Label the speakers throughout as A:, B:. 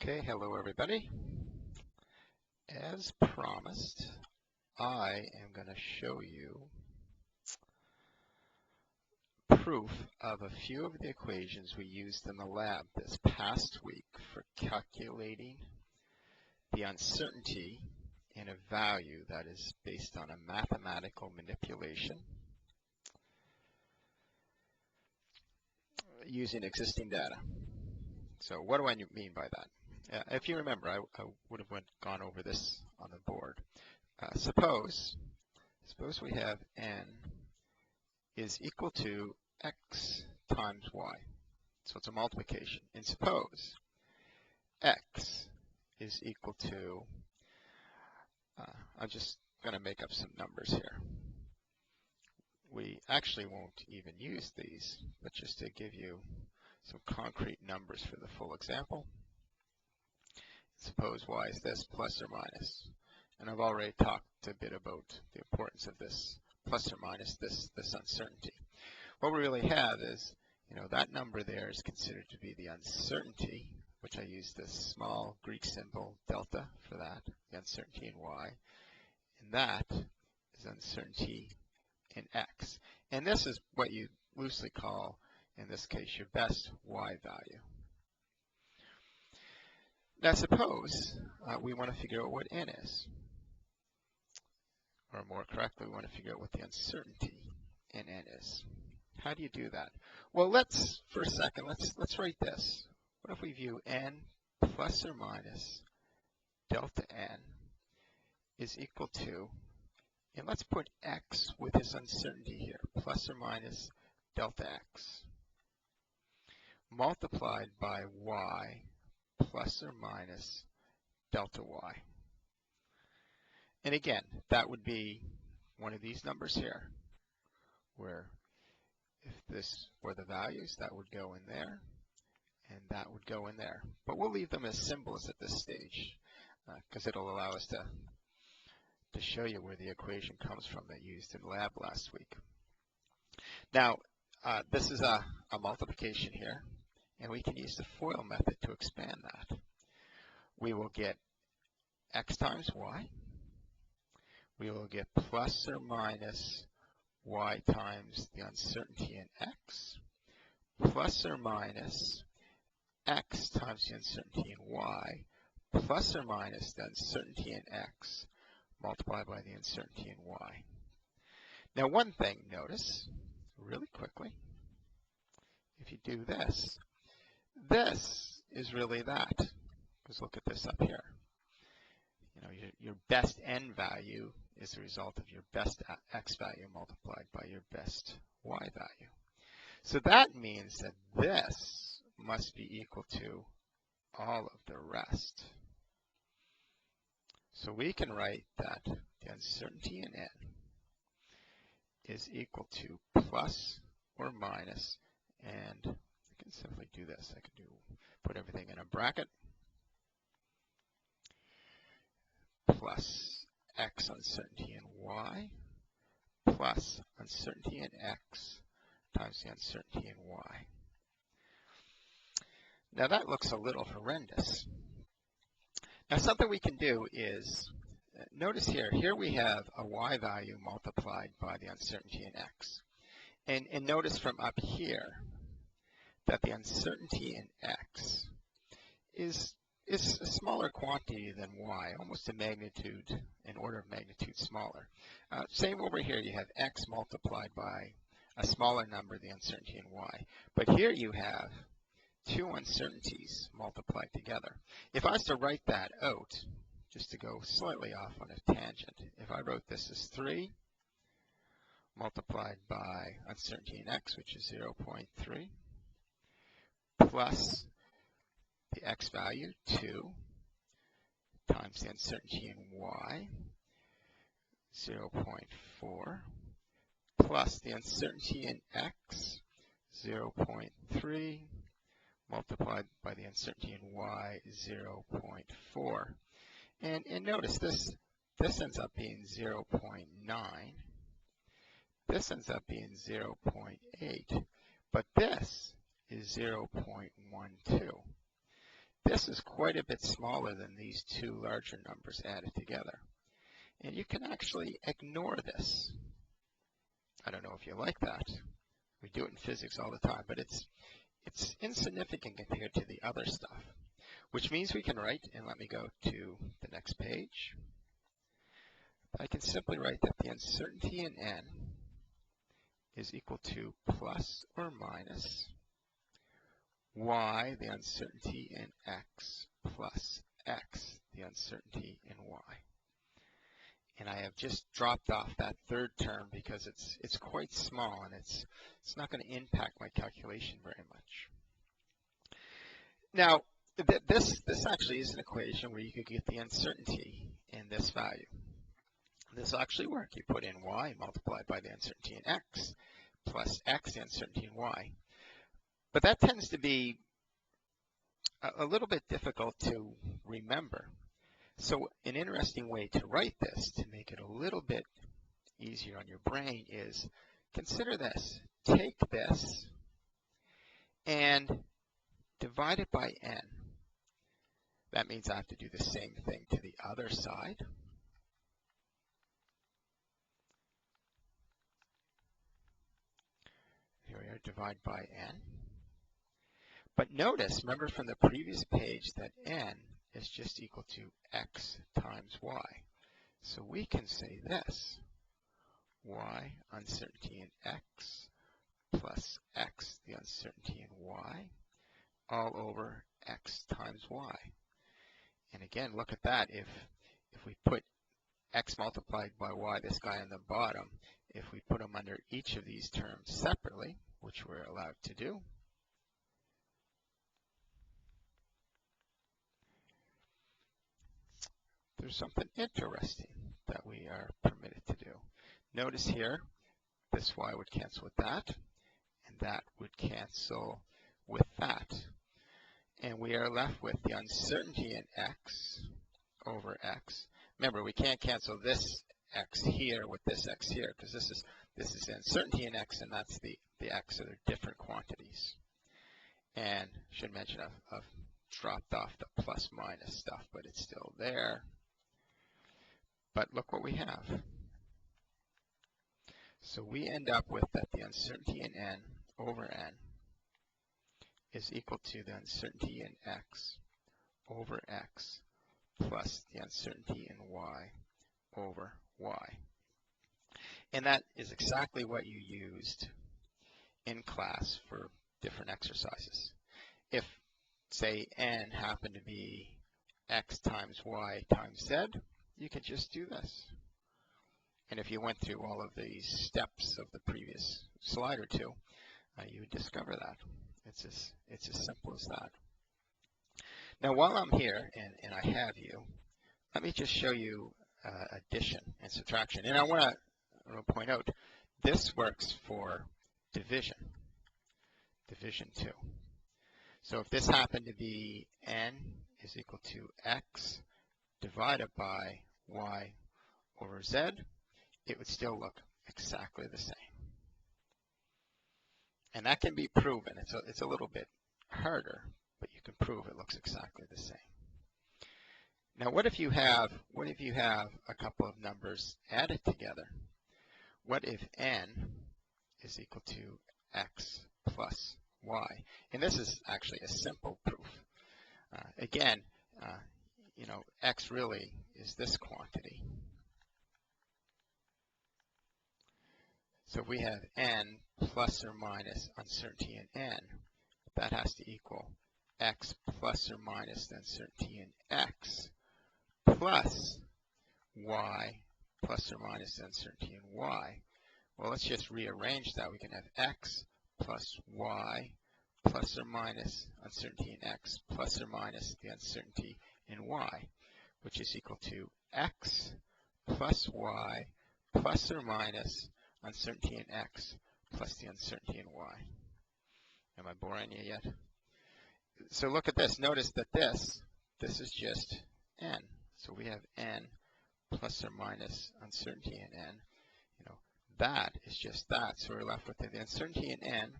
A: Okay, hello everybody. As promised, I am going to show you proof of a few of the equations we used in the lab this past week for calculating the uncertainty in a value that is based on a mathematical manipulation using existing data. So what do I mean by that? If you remember, I would have gone over this on the board. Suppose we have n is equal to x times y. So it's a multiplication. And suppose x is equal to, I'm just going to make up some numbers here. We actually won't even use these, but just to give you some concrete numbers for the full example. Suppose y is this, plus or minus. And I've already talked a bit about the importance of this plus or minus, this uncertainty. What we really have is, that number there is considered to be the uncertainty, which I use this small Greek symbol delta for that, the uncertainty in y. And that is uncertainty in x. And this is what you loosely call, in this case, your best y value. Now suppose we want to figure out what n is. Or more correctly, we want to figure out what the uncertainty in n is. How do you do that? Well, for a second, let's write this. What if we view n plus or minus delta n is equal to, and let's put x with this uncertainty here, plus or minus delta x, multiplied by y plus or minus delta y. And again, that would be one of these numbers here, where if this were the values, that would go in there, and that would go in there. But we'll leave them as symbols at this stage, because it'll allow us to show you where the equation comes from that you used in lab last week. Now, this is a multiplication here, and we can use the FOIL method to expand that. We will get x times y. We will get plus or minus y times the uncertainty in x, plus or minus x times the uncertainty in y, plus or minus the uncertainty in x multiplied by the uncertainty in y. Now one thing, notice, really quickly, if you do this, this is really that. Because look at this up here. Your best n value is the result of your best x value multiplied by your best y value. So that means that this must be equal to all of the rest. So we can write that the uncertainty in n is equal to plus or minus, and I can simply do this. I can put everything in a bracket, plus x uncertainty in y, plus uncertainty in x times the uncertainty in y. Now that looks a little horrendous. Now something we can do is, notice here we have a y value multiplied by the uncertainty in x. And notice from up here that the uncertainty in x is a smaller quantity than y, almost an order of magnitude smaller. Same over here, you have x multiplied by a smaller number, the uncertainty in y. But here you have two uncertainties multiplied together. If I was to write that out, just to go slightly off on a tangent, if I wrote this as 3 multiplied by uncertainty in x, which is 0.3, plus the x value, 2, times the uncertainty in y, 0.4, plus the uncertainty in x, 0.3, multiplied by the uncertainty in y, 0.4. And notice this ends up being 0.9. This ends up being 0.8. But this is 0.12. this is quite a bit smaller than these two larger numbers added together. And you can actually ignore this. I don't know if you like that. We do it in physics all the time, but it's insignificant compared to the other stuff, which means we can write, and let me go to the next page. I can simply write that the uncertainty in n is equal to plus or minus y, the uncertainty in x, plus x, the uncertainty in y. And I have just dropped off that third term because it's quite small and it's not going to impact my calculation very much. Now, this actually is an equation where you could get the uncertainty in this value. This will actually work. You put in y multiplied by the uncertainty in x plus x, the uncertainty in y. But that tends to be a little bit difficult to remember. So an interesting way to write this to make it a little bit easier on your brain is consider this. Take this and divide it by n. That means I have to do the same thing to the other side. Here we are, divide by n. But notice, remember from the previous page, that n is just equal to x times y. So we can say this, y, uncertainty in x, plus x, the uncertainty in y, all over x times y. And again, look at that. If we put x multiplied by y, this guy on the bottom, if we put them under each of these terms separately, which we're allowed to do, there's something interesting that we are permitted to do. Notice here, this y would cancel with that, and that would cancel with that. And we are left with the uncertainty in x over x. Remember, we can't cancel this x here with this x here, because this is the uncertainty in x, and that's the x, so they're different quantities. And should mention I've dropped off the plus minus stuff, but it's still there. But look what we have. So we end up with that the uncertainty in n over n is equal to the uncertainty in x over x plus the uncertainty in y over y. And that is exactly what you used in class for different exercises. If, say, n happened to be x times y times z, you could just do this. And if you went through all of these steps of the previous slide or two, you would discover that. It's as simple as that. Now, while I'm here, and I have you, let me just show you addition and subtraction. And I want to point out, this works for division too. So if this happened to be n is equal to x divided by y over z, it would still look exactly the same. And that can be proven. It's a little bit harder, but you can prove it looks exactly the same. Now, what if you have a couple of numbers added together? What if n is equal to x plus y? And this is actually a simple proof. Again, x really is this quantity. So if we have n plus or minus uncertainty in n, that has to equal x plus or minus the uncertainty in x plus y plus or minus the uncertainty in y. Well, let's just rearrange that. We can have x plus y plus or minus uncertainty in x plus or minus the uncertainty in y, which is equal to x plus y plus or minus uncertainty in x plus the uncertainty in y. Am I boring you yet? So look at this. Notice that this is just n. So we have n plus or minus uncertainty in n. That is just that. So we're left with the uncertainty in n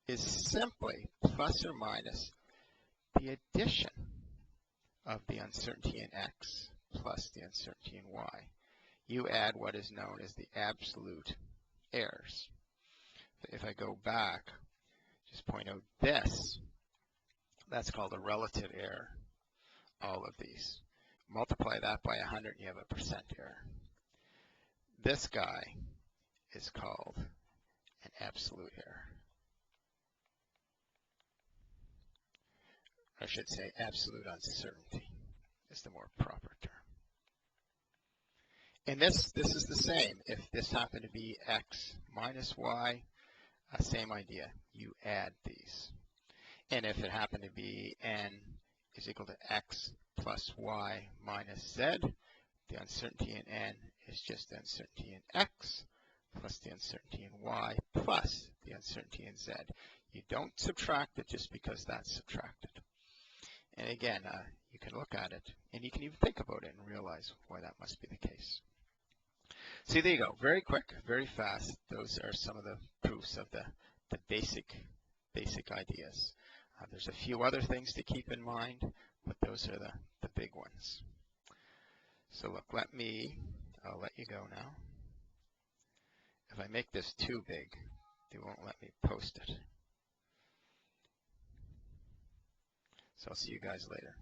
A: is simply plus or minus the addition of the uncertainty in x plus the uncertainty in y. You add what is known as the absolute errors. If I go back, just point out this, that's called a relative error, all of these. Multiply that by 100 and you have a percent error. This guy is called an absolute error. I should say absolute uncertainty is the more proper term. And this is the same. If this happened to be x minus y, same idea. You add these. And if it happened to be n is equal to x plus y minus z, the uncertainty in n is just the uncertainty in x plus the uncertainty in y plus the uncertainty in z. You don't subtract it just because that's subtracted. And again, you can look at it, and you can even think about it and realize why that must be the case. See, there you go. Very quick, very fast. Those are some of the proofs of the basic ideas. There's a few other things to keep in mind, but those are the big ones. So look, I'll let you go now. If I make this too big, they won't let me post it. So I'll see you guys later.